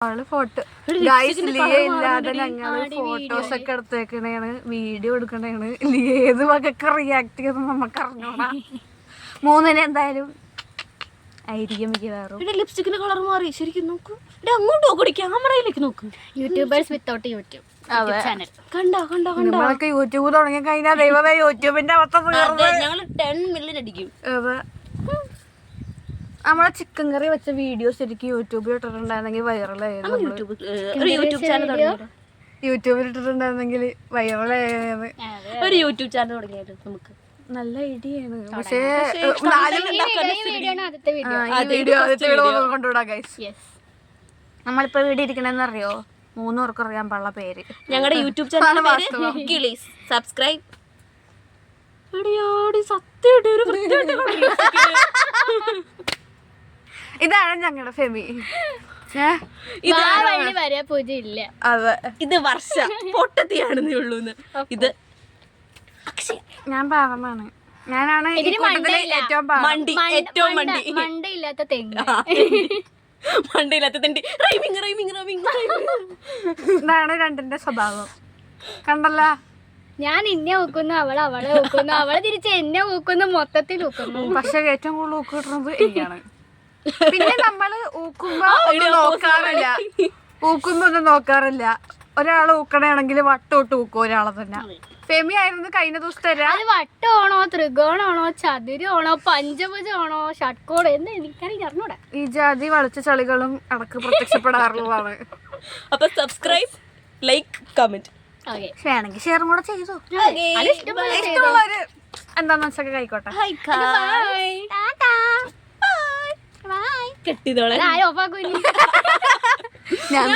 ആള് photo guys Liya ഇല്ലാതെ ഞങ്ങള് ഫോട്ടോസ് ഒക്കെ എടുത്തേക്കണേണ്, വീഡിയോ എടുക്കണേണ്. ലിയ ഏത് വകയൊക്കെ റിയാക്ട് ചെയ്തെന്ന് നമുക്ക് അറിഞ്ഞോടാ. മൂന്നിന് എന്തായാലും ആയിരിക്കും മിക്കവാറും. ലിപ്സ്റ്റിക്കിന്റെ കളർ മാറി ശരിക്കും നോക്കൂ. അങ്ങോട്ട് നോക്കൂടി, ക്യാമറയിലേക്ക് നോക്കൂ. യൂട്യൂബേഴ്സ് വിത്തൗട്ട് യൂട്യൂബ് ചാനൽ കണ്ടോ കണ്ടോ കണ്ടോ. നമ്മളൊക്കെ യൂട്യൂബ് തുടങ്ങി കഴിഞ്ഞാൽ ദൈവമേ യൂട്യൂബിന്റെ അവസ്ഥ ഞങ്ങള് 10 മില്യൺ അടിക്കും. നമ്മളെ ചിക്കൻ കറി വെച്ച വീഡിയോ ശരിക്കും യൂട്യൂബിൽ ഇട്ടിട്ടുണ്ടായിരുന്നെങ്കിൽ വൈറലായിരുന്നു. യൂട്യൂബ് ചാനൽ തുടങ്ങിയാലോ? യൂട്യൂബിൽ ഇട്ടിട്ടുണ്ടായിരുന്നെങ്കിൽ വൈറലായത്. ഒരു യൂട്യൂബ് ചാനൽ തുടങ്ങിയാലോ നമുക്ക്? നല്ല ഐഡിയാണ്. പക്ഷേ കൊണ്ടുവിടാം ഗൈസ്. നമ്മളിപ്പോ വീഡിയോ ഇരിക്കണെന്ന് അറിയോ? 3 പേർക്ക് അറിയാൻ പാടുള്ള പേര്. ഞങ്ങളുടെ യൂട്യൂബ് ചാനൽ സബ്സ്ക്രൈബ്. ഇതാണ് ഞങ്ങളുടെ ഫെമി. അതെ, ഇത് വർഷ പൊട്ടത്തിയാണെന്നേ ഉള്ളൂ. ഇത് ഞാൻ പാവമാണ്. ഞാനാണ് ഏറ്റവും മണ്ടി, ഏറ്റവും മണ്ടി, മണ്ടയില്ലാത്ത തെങ്ങ്, മണ്ടിയില്ലാത്ത തെണ്ടി. ഇതാണ് രണ്ടിന്റെ സ്വഭാവം. കണ്ടല്ല, ഞാൻ എന്നെ ഊക്കുന്നു, അവളെ ഊക്കുന്നു, അവളെ തിരിച്ച് എന്നെ ഊക്കുന്നു, മൊത്തത്തിൽ ഊക്കുന്നു. പക്ഷെ ഏറ്റവും കൂടുതൽ ഊക്ക് കിട്ടുന്നത് എനിക്കാണ്. പിന്നെ നമ്മള് ഊക്കുമ്പോ ഒന്നും നോക്കാറില്ല. ഒരാളെ ഊക്കണയാണെങ്കിൽ വട്ടോട്ട് ഊക്കും ഒരാളെ തന്നെ. ഫെമി ആയിരുന്നു കഴിഞ്ഞ ദിവസം തരാം. അത് വട്ടമാണോ, ത്രികോണാണോ, ചതുരമാണോ, പഞ്ചഭുജമാണോ, ഷട്കോണോ എന്ന് എനിക്കറിഞ്ഞൂടാ. ഈ ജാതി വളച്ച ചളികളും ഇടക്ക് പ്രത്യക്ഷപ്പെടാറുള്ളതാണ്. അപ്പൊ സബ്സ്ക്രൈബ്, ലൈക്ക്, കമന്റ്. വേണമെങ്കിൽ ഷെയറും കൂടെ ചെയ്തു. ഇഷ്ടമുള്ളവര് എന്താന്ന് വെച്ചൊക്കെ കഴിക്കോട്ടെ. കെട്ടിതോളെ ആരും ഓഫാക്കൂല. ഞാൻ